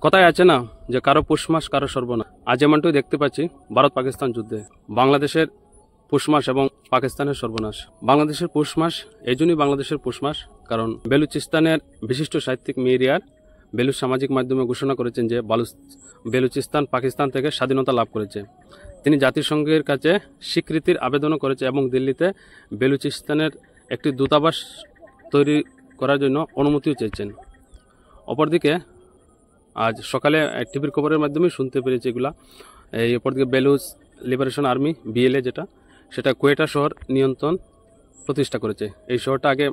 কথায় আছে না যে কারো পৌষ মাস কারো সর্বনাশ। আজ এমনটাই দেখতে পাচ্ছি ভারত পাকিস্তান যুদ্ধে। বাংলাদেশের পৌষ মাস এবং পাকিস্তানের সর্বনাশ। বাংলাদেশের পৌষ মাস এই জন্যই বাংলাদেশের পৌষ মাস, কারণ বেলুচিস্তানের বিশিষ্ট সাহিত্যিক মিরিয়ার বেলুচ সামাজিক মাধ্যমে ঘোষণা করেছেন যে বেলুচিস্তান পাকিস্তান থেকে স্বাধীনতা লাভ করেছে। তিনি জাতিসংঘের কাছে স্বীকৃতির আবেদনও করেছে এবং দিল্লিতে বেলুচিস্তানের একটি দূতাবাস তৈরি করার জন্য অনুমতিও চেয়েছেন। অপরদিকে আজ সকালে টিভির খবরের মাধ্যমে শুনতে পেরেছি এগুলা। এই অপরদিকে বেলুচ লিবারেশন আর্মি বিএলএ সেটা কোয়েটা শহর নিয়ন্ত্রণ প্রতিষ্ঠা করেছে। এই শহরটা আগে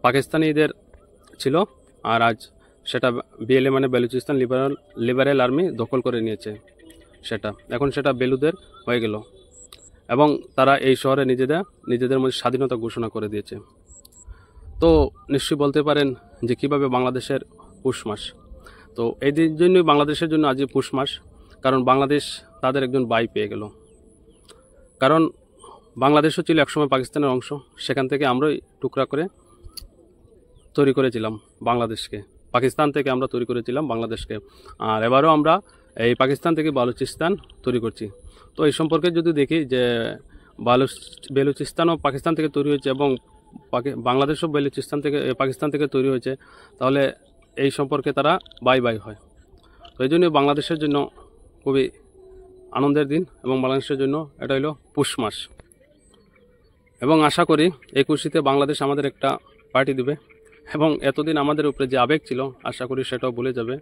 পাকিস্তানিদের ছিল, আর আজ সেটা বিএলএ মানে বেলুচিস্তান লিবারেল আর্মি দখল করে নিয়েছে। এখন সেটা বেলুদের হয়ে গেল এবং তারা এই শহরে নিজেদের মধ্যে স্বাধীনতা ঘোষণা করে দিয়েছে। তো নিশ্চয়ই বলতে পারেন যে কিভাবে বাংলাদেশের পৌষ মাস। তো এই জন্যই বাংলাদেশের জন্য আজ পৌষ মাস, কারণ বাংলাদেশ তাদের একজন ভাই পেয়ে গেল। কারণ বাংলাদেশও ছিল একসময় পাকিস্তানের অংশ, সেখান থেকে আমরাই টুকরা করে তৈরি করেছিলাম বাংলাদেশকে। পাকিস্তান থেকে আমরা তৈরি করেছিলাম বাংলাদেশকে, আর এবারও আমরা এই পাকিস্তান থেকে বালুচিস্তান তৈরি করছি। তো এই সম্পর্কে যদি দেখি যে বেলুচিস্তানও পাকিস্তান থেকে তৈরি হয়েছে এবং বাংলাদেশও পাকিস্তান থেকে তৈরি হয়েছে, তাহলে এই সম্পর্কে তারা বাই হয়। তো এই জন্য বাংলাদেশের জন্য খুবই আনন্দের দিন এবং বাংলাদেশের জন্য এটা হলো পৌষ মাস। এবং আশা করি এই খুশিতে বাংলাদেশ আমাদের একটা পার্টি দেবে এবং এতদিন আমাদের উপরে যে আবেগ ছিল আশা করি সেটাও ভুলে যাবে।